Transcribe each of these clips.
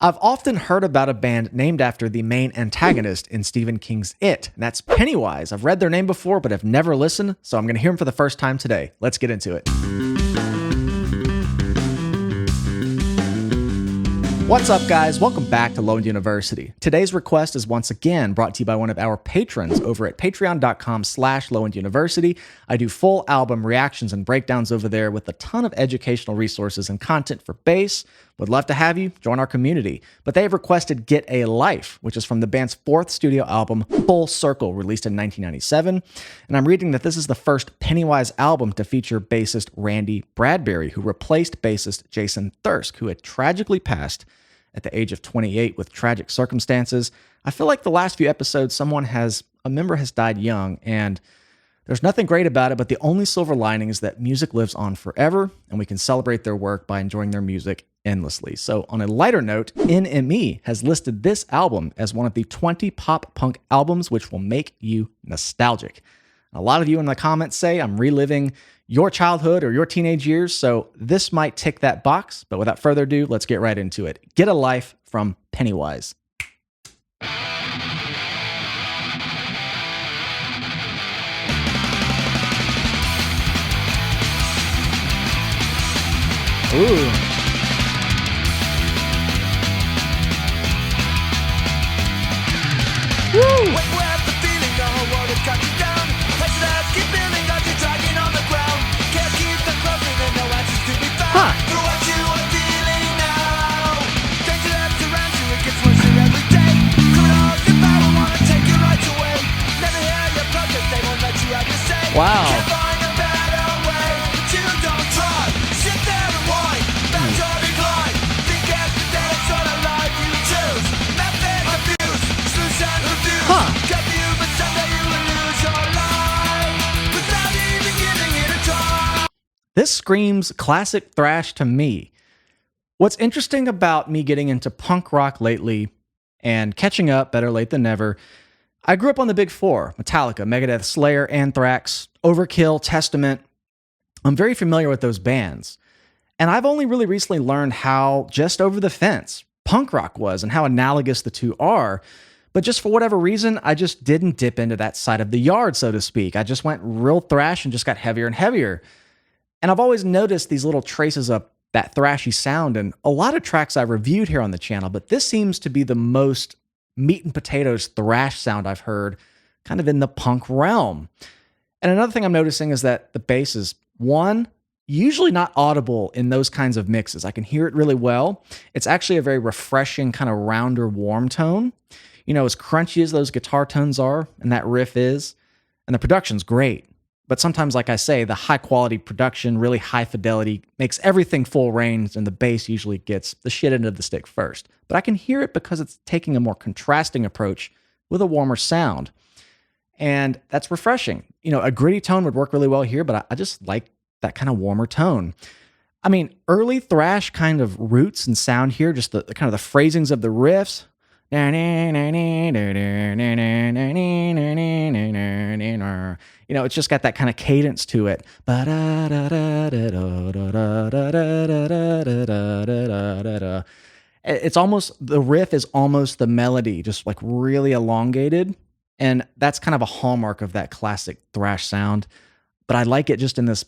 I've often heard about a band named after the main antagonist in Stephen King's It, and that's Pennywise. I've read their name before, but I've never listened, so I'm going to hear them for the first time today. Let's get into it. What's up, guys? Welcome back to Lone University. Today's request is once again brought to you by one of our patrons over at patreon.com/LoneUniversity. I do full album reactions and breakdowns over there with a ton of educational resources and content for bass. Would love to have you join our community. But they have requested Get a Life, which is from the band's fourth studio album, Full Circle, released in 1997. And I'm reading that this is the first Pennywise album to feature bassist Randy Bradbury, who replaced bassist Jason Thirsk, who had tragically passed at the age of 28 with tragic circumstances. I feel like the last few episodes, a member has died young, and there's nothing great about it, but the only silver lining is that music lives on forever, and we can celebrate their work by enjoying their music endlessly. So on a lighter note, NME has listed this album as one of the 20 pop punk albums which will make you nostalgic. A lot of you in the comments say I'm reliving your childhood or your teenage years, so this might tick that box, but without further ado, let's get right into it. Get a Life from Pennywise. Ooh. Woo! Huh. Wow. This screams classic thrash to me. What's interesting about me getting into punk rock lately and catching up, better late than never, I grew up on the big four: Metallica, Megadeth, Slayer, Anthrax, Overkill, Testament. I'm very familiar with those bands. And I've only really recently learned how just over the fence punk rock was and how analogous the two are. But just for whatever reason, I just didn't dip into that side of the yard, so to speak. I just went real thrash and just got heavier and heavier. And I've always noticed these little traces of that thrashy sound in a lot of tracks I've reviewed here on the channel, but this seems to be the most meat and potatoes thrash sound I've heard, kind of in the punk realm. And another thing I'm noticing is that the bass is, one, usually not audible in those kinds of mixes. I can hear it really well. It's actually a very refreshing, kind of rounder, warm tone. You know, as crunchy as those guitar tones are, and that riff is, and the production's great. But sometimes, like I say, the high-quality production, really high fidelity, makes everything full range, and the bass usually gets the shit end of the stick first. But I can hear it because it's taking a more contrasting approach with a warmer sound. And that's refreshing. You know, a gritty tone would work really well here, but I just like that kind of warmer tone. I mean, early thrash kind of roots and sound here, just the kind of the phrasings of the riffs. You know, it's just got that kind of cadence to it. It's almost, the riff is almost the melody, just like really elongated. And that's kind of a hallmark of that classic thrash sound. But I like it just in this,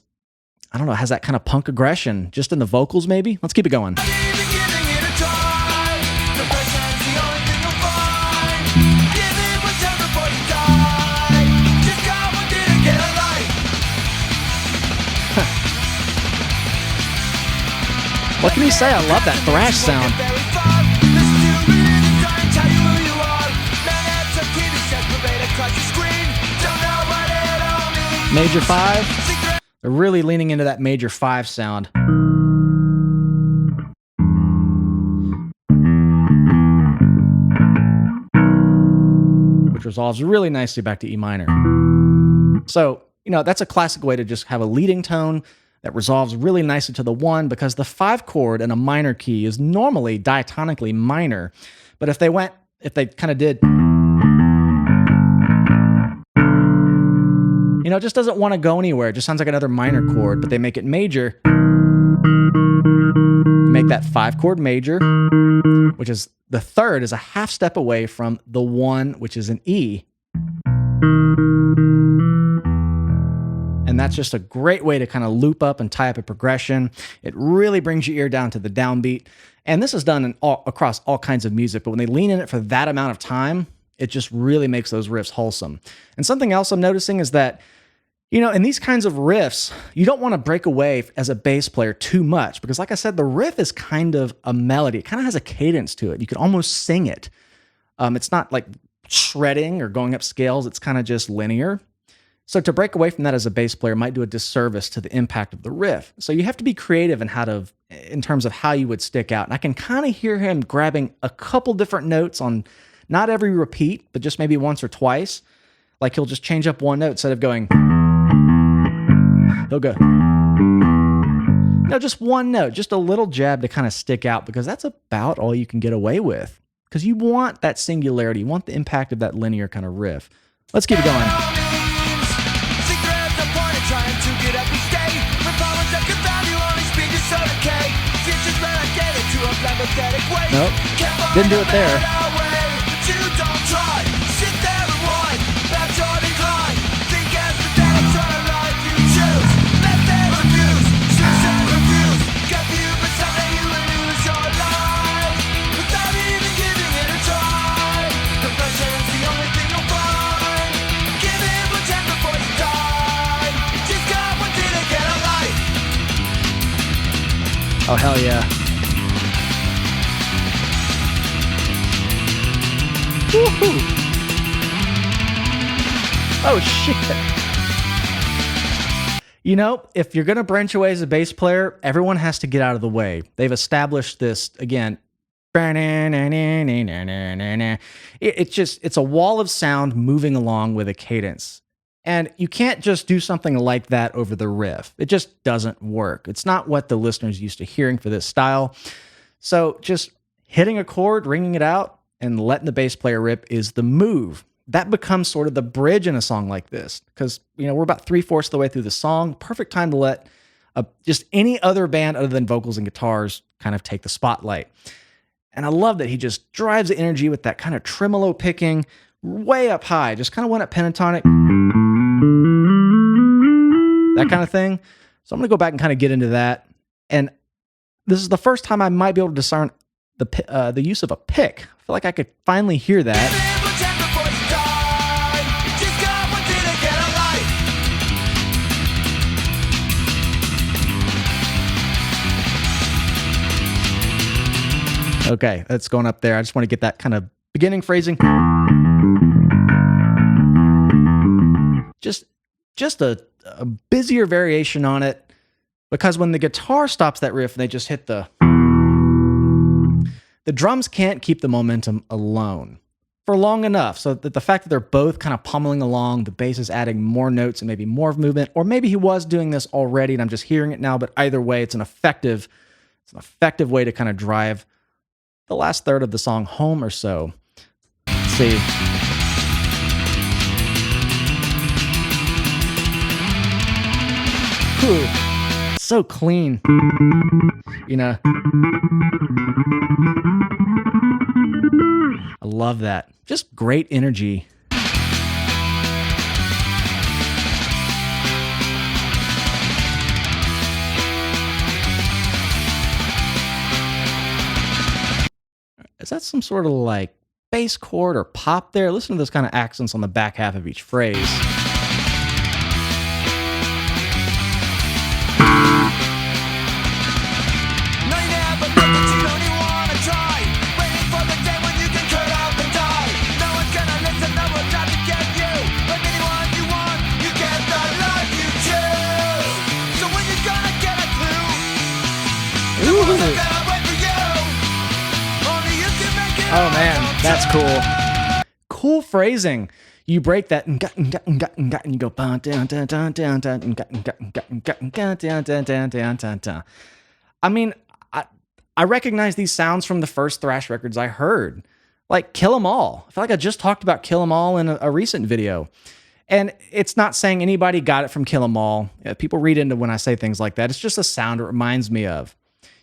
I don't know, it has that kind of punk aggression, just in the vocals maybe. Let's keep it going. What can you say? I love that thrash sound. Major 5. They're really leaning into that major 5 sound. Which resolves really nicely back to E minor. So, you know, that's a classic way to just have a leading tone that resolves really nicely to the 1, because the 5 chord in a minor key is normally diatonically minor. But if they kind of did, you know, it just doesn't want to go anywhere. It just sounds like another minor chord, but they make it major. Make that 5 chord major. which is the third, is a half step away from the 1, which is an E. And that's just a great way to kind of loop up and tie up a progression. It really brings your ear down to the downbeat. And this is done across all kinds of music, but when they lean in it for that amount of time, it just really makes those riffs wholesome. And something else I'm noticing is that, in these kinds of riffs, you don't want to break away as a bass player too much because, like I said, the riff is kind of a melody. It kind of has a cadence to it. You can almost sing it. It's not like shredding or going up scales. It's kind of just linear. So to break away from that as a bass player might do a disservice to the impact of the riff. So you have to be creative in terms of how you would stick out. And I can kind of hear him grabbing a couple different notes on not every repeat, but just maybe once or twice. Like he'll just change up one note instead of going... He'll go, just one note, just a little jab to kind of stick out because that's about all you can get away with. Because you want that singularity, you want the impact of that linear kind of riff. Let's keep it going. Nope, didn't do it there. Oh, hell yeah. Woohoo! Oh, shit. If you're going to branch away as a bass player, everyone has to get out of the way. They've established this, again, it's a wall of sound moving along with a cadence. And you can't just do something like that over the riff. It just doesn't work. It's not what the listener's used to hearing for this style. So just hitting a chord, ringing it out, and letting the bass player rip is the move. That becomes sort of the bridge in a song like this because, we're about 3/4 of the way through the song. Perfect time to let just any other band other than vocals and guitars kind of take the spotlight. And I love that he just drives the energy with that kind of tremolo picking way up high. Just kind of went up pentatonic. That kind of thing. So I'm going to go back and kind of get into that. And this is the first time I might be able to discern the use of a pick. I feel like I could finally hear that. Okay, that's going up there. I just want to get that kind of beginning phrasing. Just a busier variation on it, because when the guitar stops that riff and they just hit the drums can't keep the momentum alone for long enough, so that the fact that they're both kind of pummeling along, the bass is adding more notes and maybe more movement, or maybe he was doing this already and I'm just hearing it now, but either way, it's an effective way to kind of drive the last third of the song home or so. Let's see. Whew. So clean. I love that. Just great energy. Is that some sort of like bass chord or pop there? Listen to those kind of accents on the back half of each phrase. Oh man, that's cool. Cool phrasing. You break that and you go down. I mean, I recognize these sounds from the first thrash records I heard, like Kill 'Em All. I feel like I just talked about Kill 'Em All in a recent video. And it's not saying anybody got it from Kill 'Em All. People read into when I say things like that. It's just a sound it reminds me of.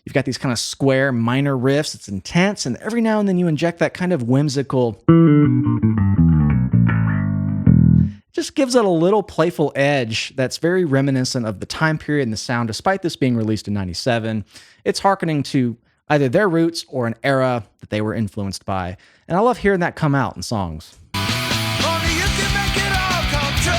You've got these kind of square minor riffs. It's intense. And every now and then you inject that kind of whimsical, just gives it a little playful edge that's very reminiscent of the time period and the sound. Despite this being released in 97, it's hearkening to either their roots or an era that they were influenced by. And I love hearing that come out in songs. Only you can make it all come true.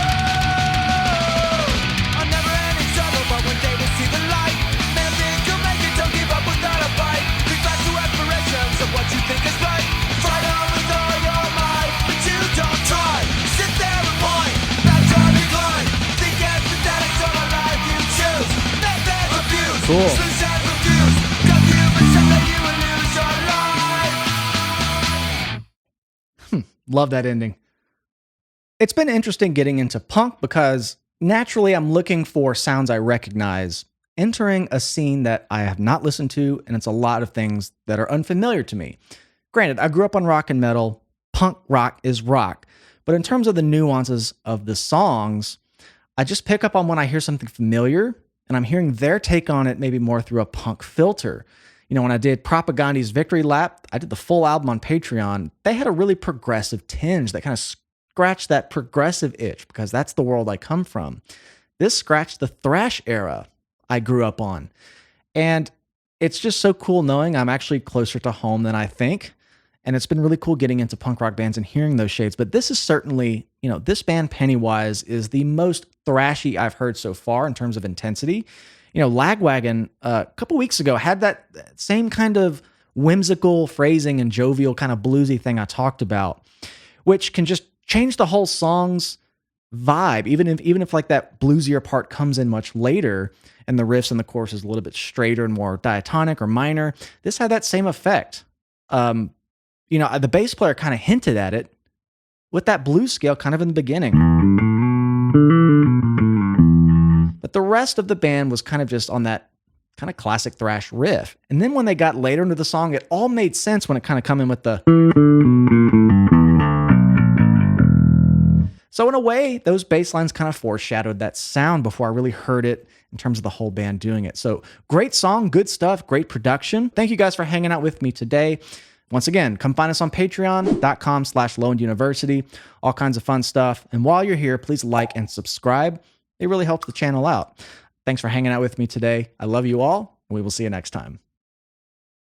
I'm never any trouble, but one day we'll see the light. Man, think you'll make it, don't give up without a fight. Think back to aspirations of what you think is right. Fight on with all your might, but you don't try. Sit there and whine, that's on your line. Think aesthetics on a life you choose. Let that refuse. Cool. Suicide refuse. Got you, but someday you will lose your life. Love that ending. It's been interesting getting into punk because naturally I'm looking for sounds I recognize, entering a scene that I have not listened to, and it's a lot of things that are unfamiliar to me. Granted, I grew up on rock and metal. Punk rock is rock. But in terms of the nuances of the songs, I just pick up on when I hear something familiar, and I'm hearing their take on it maybe more through a punk filter. You know, when I did Propaganda's Victory Lap, I did the full album on Patreon. They had a really progressive tinge that kind of scratched that progressive itch because that's the world I come from. This scratched the thrash era I grew up on. And it's just so cool knowing I'm actually closer to home than I think. And it's been really cool getting into punk rock bands and hearing those shades. But this is certainly, you know, this band Pennywise is the most thrashy I've heard so far in terms of intensity. You know, Lagwagon a couple weeks ago had that same kind of whimsical phrasing and jovial kind of bluesy thing I talked about, which can just change the whole song's vibe, even if like that bluesier part comes in much later and the riffs and the chorus is a little bit straighter and more diatonic or minor. This had that same effect. You know, the bass player kind of hinted at it with that blues scale kind of in the beginning. But the rest of the band was kind of just on that kind of classic thrash riff. And then when they got later into the song, it all made sense when it kind of come in with the... So in a way, those bass lines kind of foreshadowed that sound before I really heard it in terms of the whole band doing it. So great song, good stuff, great production. Thank you guys for hanging out with me today. Once again, come find us on patreon.com/loaneduniversity. All kinds of fun stuff. And while you're here, please like and subscribe. It really helps the channel out. Thanks for hanging out with me today. I love you all, and we will see you next time.